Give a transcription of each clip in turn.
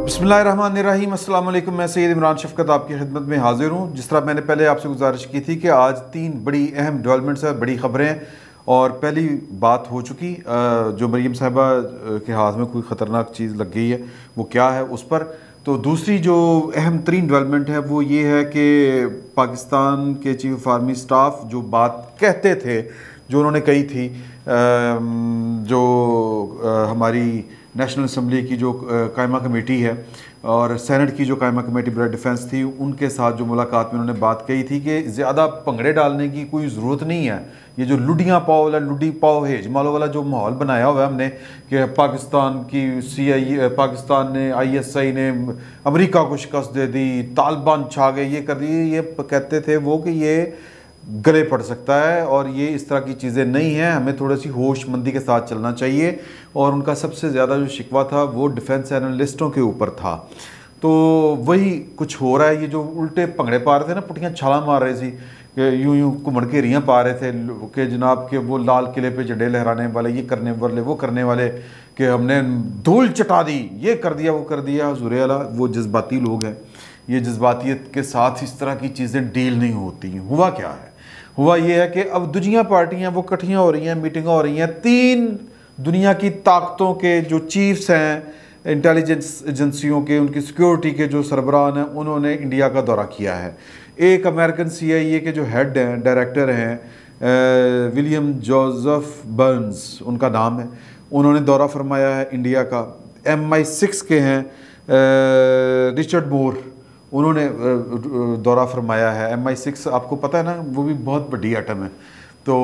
बिस्मिल्लाहिर्रहमानिर्रहीम, अस्सलाम वालेकुम। मैं सैयद इमरान शफकत आपकी खिदमत में हाजिर हूँ। जिस तरह मैंने पहले आपसे गुजारिश की थी कि आज 3 बड़ी अहम डेवलपमेंट्स है, बड़ी ख़बरें हैं। और पहली बात हो चुकी जो मरीम साहिबा के हाथ में कोई ख़तरनाक चीज़ लग गई है, वो क्या है उस पर। तो दूसरी जो अहम तरीन डेवलपमेंट है वो ये है कि पाकिस्तान के चीफ ऑफ आर्मी स्टाफ जो बात कहते थे, जो उन्होंने कही थी, जो हमारी नेशनल असम्बली की जो कायमा कमेटी है और सेनेट की जो कायमा कमेटी बराए डिफेंस थी, उनके साथ जो मुलाकात में उन्होंने बात कही थी कि ज़्यादा भंगड़े डालने की कोई ज़रूरत नहीं है। ये जो लुडियाँ पाओ वाला, लुडी पाओ हेज मालो वाला जो माहौल बनाया हुआ है हमने कि पाकिस्तान की पाकिस्तान ने, ISI ने अमेरिका को शिकस्त दे दी, तालिबान छा गए, ये कर दिए, ये कहते थे वो कि ये गले पड़ सकता है और ये इस तरह की चीज़ें नहीं हैं। हमें थोड़ी सी होशमंदी के साथ चलना चाहिए। और उनका सबसे ज़्यादा जो शिकवा था वो डिफेंस एनालिस्टों के ऊपर था। तो वही कुछ हो रहा है। ये जो उल्टे भंगड़े पा रहे थे ना, पुठियाँ छाला मार रहे थे कि यूं यूं घुमड़ के रियाँ पा रहे थे कि जनाब के वो लाल किले पे झंडे लहराने वाले, ये करने वाले, वो करने वाले, कि हमने धूल चटा दी, ये कर दिया, वो कर दिया। हुज़ूर आला, वो जज्बाती लोग हैं। ये जज्बातियत के साथ इस तरह की चीज़ें डील नहीं होती हैं। हुआ क्या है? हुआ ये है कि अब दुनिया पार्टियां वो इकट्ठियाँ हो रही हैं, मीटिंग हो रही हैं। 3 दुनिया की ताकतों के जो चीफ्स हैं, इंटेलिजेंस एजेंसियों के, उनकी सिक्योरिटी के जो सरबराह हैं, उन्होंने इंडिया का दौरा किया है। एक अमेरिकन CIA के जो हेड हैं, डायरेक्टर हैं, विलियम जोसेफ बर्न्स उनका नाम है, उन्होंने दौरा फरमाया है इंडिया का। MI6 के हैं रिचर्ड मोर, उन्होंने दौरा फरमाया है। MI6 आपको पता है ना, वो भी बहुत बड़ी एटम है। तो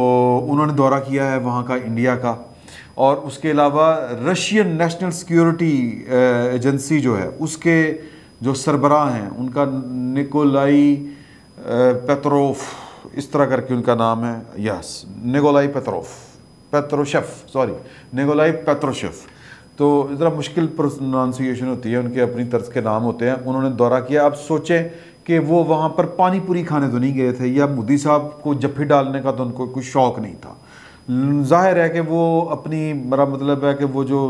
उन्होंने दौरा किया है वहाँ का, इंडिया का। और उसके अलावा रशियन नेशनल सिक्योरिटी एजेंसी जो है, उसके जो सरबराह हैं, उनका निकोलाई पेत्रोफ, इस तरह करके उनका नाम है, यस, निकोलाई निकोलाई पेत्रोशेव। तो ज़रा मुश्किल प्रोनाउंसिएशन होती है, उनके अपनी तर्ज के नाम होते हैं। उन्होंने दौरा किया। अब सोचें कि वो वहाँ पर पानी पूरी खाने तो नहीं गए थे, या मोदी साहब को जफ्फी डालने का तो उनको कोई शौक़ नहीं था। जाहिर है कि वो अपनी, मेरा मतलब है कि वो जो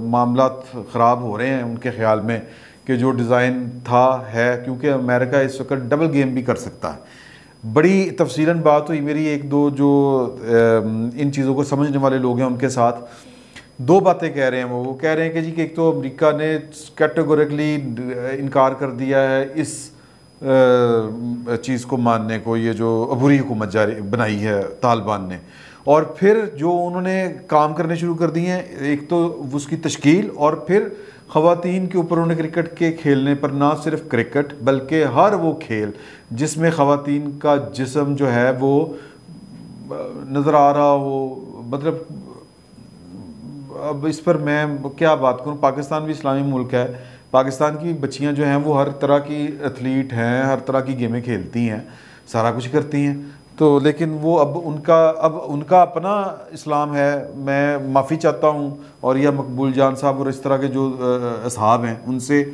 मामलात ख़राब हो रहे हैं उनके ख़्याल में, कि जो डिज़ाइन था है, क्योंकि अमेरिका इस वक्त डबल गेम भी कर सकता है। बड़ी तफसीलन बात हुई मेरी 1-2 जो इन चीज़ों को समझने वाले लोग हैं उनके साथ। 2 बातें कह रहे हैं वो कह रहे हैं कि जी कि एक तो अमेरिका ने कैटेगोरिकली इनकार कर दिया है इस चीज़ को मानने को, ये जो अबूरी हुकूमत जारी बनाई है तालिबान ने। और फिर जो उन्होंने काम करने शुरू कर दिए हैं, एक तो उसकी तश्कील, और फिर ख़वातीन के ऊपर उन्होंने क्रिकेट के खेलने पर, ना सिर्फ क्रिकेट बल्कि हर वो खेल जिसमें ख़वातीन का जिस्म जो है वो नज़र आ रहा हो, मतलब अब इस पर मैं क्या बात करूं। पाकिस्तान भी इस्लामी मुल्क है। पाकिस्तान की बच्चियां जो हैं वो हर तरह की एथलीट हैं, हर तरह की गेमें खेलती हैं, सारा कुछ करती हैं। तो लेकिन वो अब उनका अपना इस्लाम है। मैं माफ़ी चाहता हूं, और यह मकबूल जान साहब और इस तरह के जो असहाब हैं उनसे,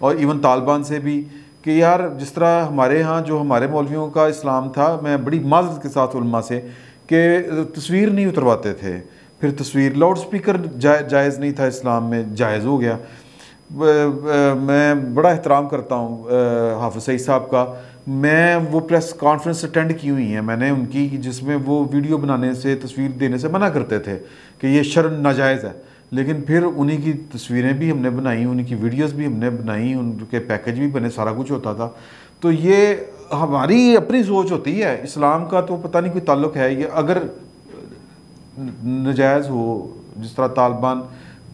और इवन तालिबान से भी, कि यार जिस तरह हमारे यहाँ जो हमारे मौलवियों का इस्लाम था, मैं बड़ी माज़रत के साथ उलमा से, कि तस्वीर नहीं उतरवाते थे। फिर तस्वीर, लाउड स्पीकर जायज़ नहीं था इस्लाम में, जायज़ हो गया। मैं बड़ा एहतराम करता हूँ हाफ़िज़ सईद साहब का। मैं वो प्रेस कॉन्फ्रेंस अटेंड की हुई हैं मैंने उनकी, जिसमें वो वीडियो बनाने से, तस्वीर देने से मना करते थे कि ये शर्म नाजायज़ है। लेकिन फिर उन्हीं की तस्वीरें भी हमने बनाई, उन्हीं की वीडियोस भी हमने बनाई, उनके पैकेज भी बने, सारा कुछ होता था। तो ये हमारी अपनी सोच होती है। इस्लाम का तो पता नहीं कोई ताल्लुक़ है। ये अगर नजायज़ हो, जिस तरह तालिबान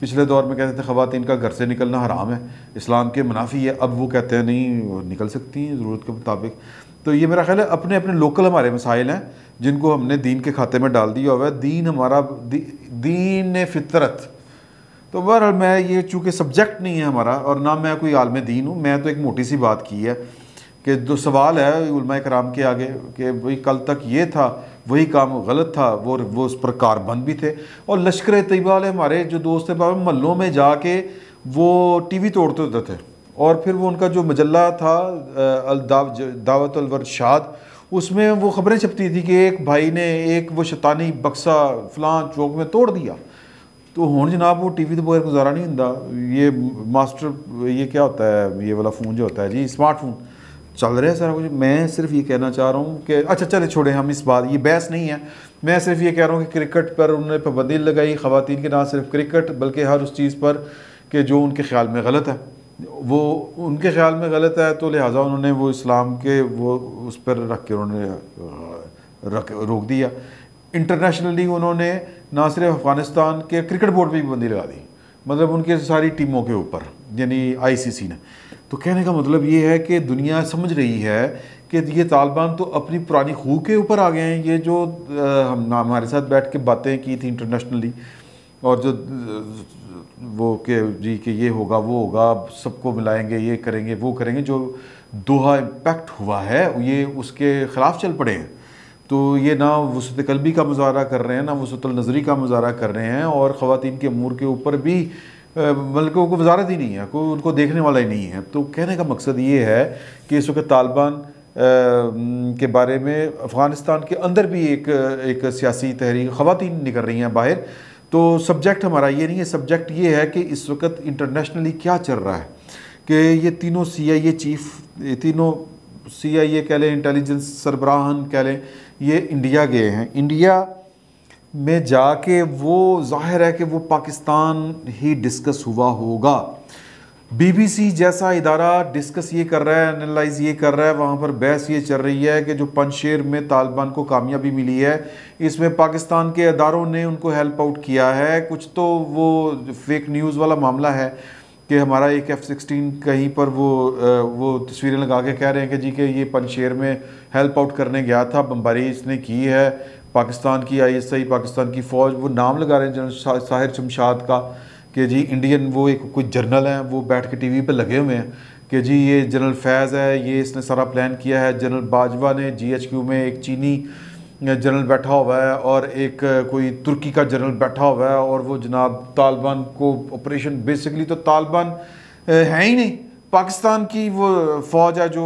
पिछले दौर में कहते थे ख़वातीन का घर से निकलना हराम है, इस्लाम के मुनाफी है, अब वो कहते हैं नहीं, निकल सकती हैं ज़रूरत के मुताबिक। तो ये मेरा ख्याल है अपने अपने लोकल हमारे मसाइल हैं जिनको हमने दीन के खाते में डाल दिया हुआ है। दीन हमारा दीन फितरत। तो बहरहाल मैं, ये चूँकि सब्जेक्ट नहीं है हमारा, और ना मैं कोई आलम दीन हूँ, मैं तो एक मोटी सी बात की है कि जो सवाल है उलमा कराम के आगे कि भाई कल तक ये था, वही काम गलत था, वो उस पर कारबंद भी थे। और लश्कर तैयबा वाले हमारे जो दोस्त थे, महल्लों में जाके वो TV तोड़ते होते थे। और फिर वो उनका जो मजल्ला था दावत अल वरशाद, उसमें वो ख़बरें छपती थी कि एक भाई ने एक वो शैतानी बक्सा फ़लाँ चौक में तोड़ दिया। तो हुण जनाब वो टीवी तो बगैर गुजारा नहीं हुंदा। ये मास्टर ये क्या होता है, ये वाला फ़ोन जो होता है जी, स्मार्टफोन चल रहा है सारा कुछ। मैं सिर्फ ये कहना चाह रहा हूँ कि अच्छा चले छोड़े हम इस बात, ये बहस नहीं है। मैं सिर्फ ये कह रहा हूँ कि क्रिकेट पर उन्होंने पाबंदी लगाई, ख़वातीन के ना सिर्फ क्रिकेट बल्कि हर उस चीज़ पर कि जो उनके ख्याल में गलत है, वो उनके ख्याल में गलत है, तो लिहाजा उन्होंने वो इस्लाम के वो उस पर रख के उन्होंने रोक दिया। इंटरनेशनली उन्होंने ना सिर्फ अफ़गानिस्तान के क्रिकेट बोर्ड पर भी पाबंदी लगा दी, मतलब उनके सारी टीमों के ऊपर, यानी ICC ने। तो कहने का मतलब ये है कि दुनिया समझ रही है कि ये तालिबान तो अपनी पुरानी खूह के ऊपर आ गए हैं। ये जो हम हमारे साथ बैठ के बातें की थी इंटरनेशनली, और जो वो कि जी कि ये होगा वो होगा, सबको मिलाएंगे, ये करेंगे वो करेंगे, जो दोहा इम्पैक्ट हुआ है ये उसके ख़िलाफ़ चल पड़े हैं। तो ये ना वसअत क़ल्बी का मुज़ाहरा कर रहे हैं, ना वसअत नज़री का मुज़ाहरा कर रहे हैं, और ख़वातीन के अमूर के ऊपर भी बल्कि को वजारत ही नहीं है, कोई उनको देखने वाला ही नहीं है। तो कहने का मकसद ये है कि इस वक्त तालिबान के बारे में अफ़गानिस्तान के अंदर भी एक सियासी तहरीक ख़वातीन निकल रही हैं बाहर। तो सब्जेक्ट हमारा ये नहीं है, सब्जेक्ट ये है कि इस वक्त इंटरनेशनली क्या चल रहा है कि ये तीनों CIA चीफ, ये तीनों CIA कह लें, इंटेलिजेंस सरबराहान कह लें, ये इंडिया गए हैं। इंडिया में जाके वो जाहिर है कि वो पाकिस्तान ही डिस्कस हुआ होगा। BBC जैसा इदारा डिस्कस ये कर रहा है, एनालाइज ये कर रहा है, वहाँ पर बहस ये चल रही है कि जो पंजशेर में तालिबान को कामयाबी मिली है, इसमें पाकिस्तान के अदारों ने उनको हेल्प आउट किया है। कुछ तो वो फेक न्यूज़ वाला मामला है कि हमारा एक F-16 कहीं पर वो तस्वीरें लगा के कह रहे हैं कि जी कि ये पंजशेर में हेल्प आउट करने गया था, बमबारी इसने की है। पाकिस्तान की ISI, पाकिस्तान की फ़ौज, वो नाम लगा रहे हैं जनरल साहिर शमशाद का कि जी इंडियन वो एक कोई जर्नल हैं, वो बैठ के TV पे लगे हुए हैं कि जी ये जनरल फैज़ है, ये इसने सारा प्लान किया है। जनरल बाजवा ने GHQ में एक चीनी जनरल बैठा हुआ है और एक कोई तुर्की का जनरल बैठा हुआ है, और वो जनाब तालिबान को ऑपरेशन, बेसिकली तो तालिबान है ही नहीं, पाकिस्तान की वो फ़ौज है जो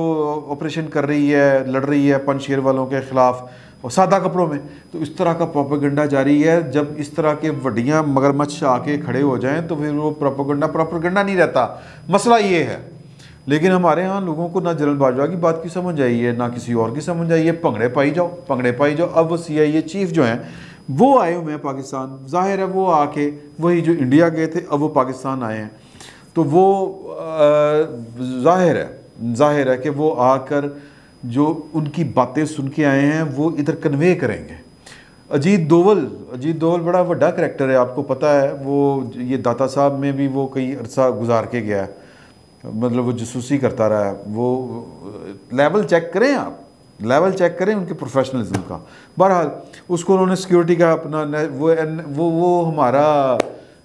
ऑपरेशन कर रही है, लड़ रही है पंजशेर वालों के ख़िलाफ़, और सादा कपड़ों में। तो इस तरह का प्रोपेगेंडा जारी है। जब इस तरह के वड्डियाँ मगरमच्छ आके खड़े हो जाएं तो फिर वो प्रोपेगेंडा नहीं रहता। मसला ये है। लेकिन हमारे यहाँ लोगों को ना जनरल बाजवा की बात की समझ आई है, ना किसी और की समझ आई है। पंगड़े पाई जाओ, पंगड़े पाई जाओ। अब वो CIA चीफ जो हैं वो आए हुए हैं पाकिस्तान, जाहिर है वो आके वही जो इंडिया गए थे अब वो पाकिस्तान आए हैं। तो वो जाहिर है कि वो आकर जो उनकी बातें सुन के आए हैं वो इधर कन्वे करेंगे। अजीत दोवल बड़ा वड्डा करैक्टर है, आपको पता है। वो ये दाता साहब में भी वो कई अरसा गुजार के गया है, मतलब वो जसूसी करता रहा है। वो लेवल चेक करें, आप लेवल चेक करें उनके प्रोफेशनलिज्म का। बहरहाल उसको उन्होंने सिक्योरिटी का अपना वो हमारा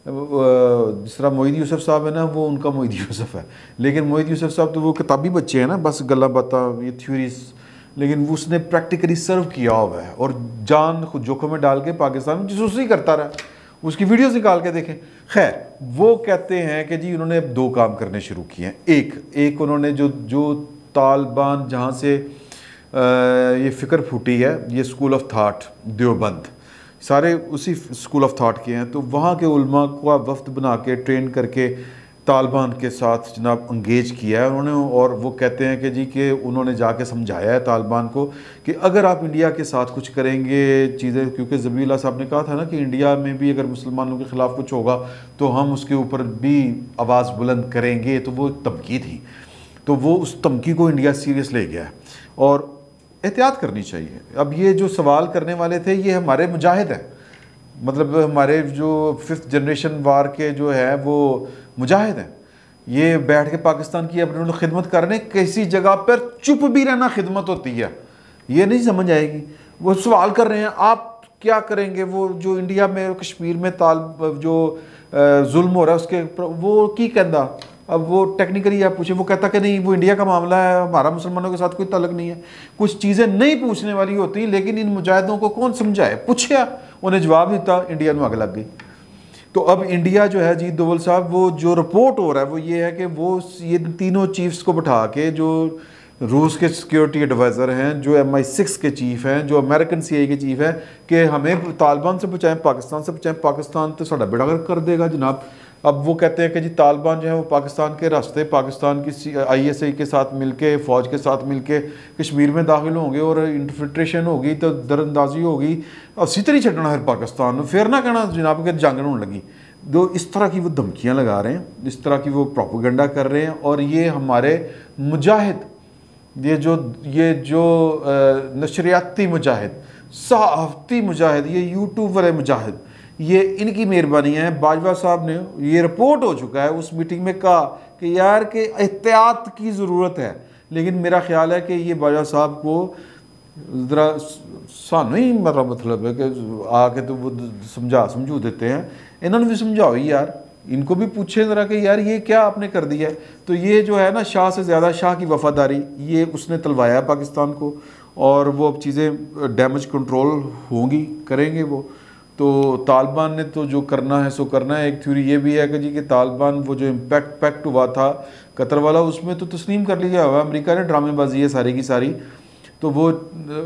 जिस तरह मोहित यूसुफ साहब है ना, वो उनका मोहित यूसुफ है। लेकिन मोहित यूसुफ साहब तो वो किताबी बच्चे हैं ना, बस गल्ला बाता ये थ्योरीज, लेकिन वो उसने प्रैक्टिकली सर्व किया हुआ है और जान खुद जोखों में डाल के पाकिस्तान में जसूसी करता रहा। उसकी वीडियोस निकाल के देखें। खैर, वो कहते हैं कि जी उन्होंने 2 काम करने शुरू किए हैं। एक उन्होंने जो तालिबान जहाँ से ये फ़िक्र फूटी है, ये स्कूल ऑफ थाट देवबंद, सारे उसी स्कूल ऑफ थाट के हैं। तो वहाँ के उलमा को वफ्द बना के ट्रेन करके तालिबान के साथ जनाब इंगेज किया है उन्होंने। और वो कहते हैं कि जी कि उन्होंने जाके समझाया है तालिबान को कि अगर आप इंडिया के साथ कुछ करेंगे चीज़ें, क्योंकि ज़बीउल्लाह साहब ने कहा था ना कि इंडिया में भी अगर मुसलमानों के ख़िलाफ़ कुछ होगा तो हम उसके ऊपर भी आवाज़ बुलंद करेंगे। तो वो एक धमकी थी, तो वो उस धमकी को इंडिया सीरियस ले गया है और एहतियात करनी चाहिए। अब ये जो सवाल करने वाले थे ये हमारे मुजाहिद हैं, मतलब हमारे जो 5th जनरेशन वार के जो है वो मुजाहिद हैं। ये बैठ के पाकिस्तान की अपनी खिदमत करने, किसी जगह पर चुप भी रहना खिदमत होती है, ये नहीं समझ आएगी। वो सवाल कर रहे हैं आप क्या करेंगे, वो जो इंडिया में कश्मीर में जो जुल्म हो रहा है उसके वो की कहता। अब वो टेक्निकली आप पूछे, वो कहता कि नहीं वो इंडिया का मामला है, हमारा मुसलमानों के साथ कोई ताल्लुक नहीं है। कुछ चीज़ें नहीं पूछने वाली होती, लेकिन इन मुजाहिदों को कौन समझाए। पूछा, उन्हें जवाब देता, इंडिया में आग लग गई। तो अब इंडिया जो है, अजीत दोवल साहब, वो जो रिपोर्ट हो रहा है वो ये है कि वो ये तीनों चीफ्स को बिठा के जो रूस के सिक्योरिटी एडवाइज़र हैं, जो MI6 के चीफ हैं, जो अमेरिकन CIA के चीफ हैं, कि हमें तालिबान से बचाएं, पाकिस्तान से बचाएं, पाकिस्तान तो साड़ा बेड़ा गर्क कर देगा जनाब। अब वो कहते हैं कि जी तालिबान जो है वो पाकिस्तान के रास्ते, पाकिस्तान की ISI के साथ मिलके, फ़ौज के साथ मिलके कश्मीर में दाखिल होंगे और इन्फिल्ट्रेशन होगी तो दरअंदाजी होगी, और सीतरी छड़ना है पाकिस्तान, फिर ना कहना जनाब के जंग होने लगी। दो इस तरह की वो धमकियाँ लगा रहे हैं, इस तरह की वो प्रोपेगेंडा कर रहे हैं। और ये हमारे मुजाहिद, ये जो नशरियाती मुजाहिद, सहाफ़ती मुजाहिद, ये यूट्यूब वाले मुजाहिद, ये इनकी मेहरबानी है। बाजवा साहब ने, ये रिपोर्ट हो चुका है, उस मीटिंग में कहा कि यार के एहतियात की ज़रूरत है, लेकिन मेरा ख्याल है कि ये बाजवा साहब को ज़रा सानू ही मतलब है कि आके तो वो समझू देते हैं, इन्होंने भी समझाओ ही यार, इनको भी पूछे ज़रा कि यार ये क्या आपने कर दिया है। तो ये जो है ना, शाह से ज़्यादा शाह की वफ़ादारी, ये उसने तलवाया पाकिस्तान को, और वो अब चीज़ें डैमेज कंट्रोल होंगी, करेंगे वो। तो तालिबान ने तो जो करना है सो करना है। एक थ्योरी ये भी है कि जी कि तालिबान वो जो पैक्ट हुआ था कतर वाला, उसमें तो तस्लीम कर लिया हुआ, अमेरिका ने ड्रामेबाजी है सारी की सारी। तो वो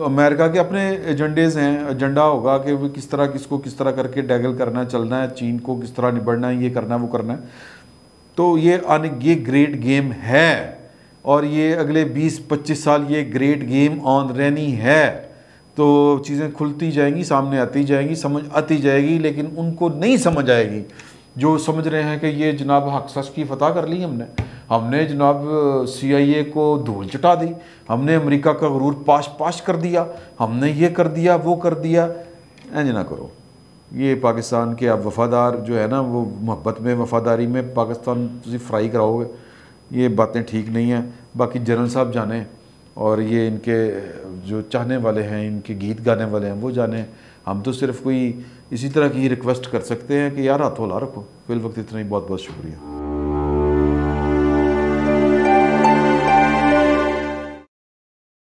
अमेरिका के अपने एजेंडेज़ हैं, एजेंडा होगा कि वो किस तरह किसको किस तरह करके डैगल करना, चलना है, चीन को किस तरह निबड़ना है, ये करना है वो करना है। तो ये ग्रेट गेम है, और ये अगले 20-25 साल ये ग्रेट गेम ऑन रहनी है। तो चीज़ें खुलती जाएंगी, सामने आती जाएंगी, समझ आती जाएगी, लेकिन उनको नहीं समझ आएगी जो समझ रहे हैं कि ये जनाब हक सच की फतह कर ली हमने जनाब CIA को धूल चटा दी, हमने अमेरिका का गुरूर पाश कर दिया, हमने ये कर दिया वो कर दिया। इंज ना करो। ये पाकिस्तान के अब वफ़ादार जो है ना, वो मोहब्बत में, वफ़ादारी में पाकिस्तान तुझे फ्राई कराओगे, ये बातें ठीक नहीं हैं। बाकी जनरल साहब जाने, और ये इनके जो चाहने वाले हैं, इनके गीत गाने वाले हैं, वो जाने। हम तो सिर्फ कोई इसी तरह की रिक्वेस्ट कर सकते हैं कि यार हाथ हौला रखो। फिल वक्त इतना ही, बहुत बहुत शुक्रिया।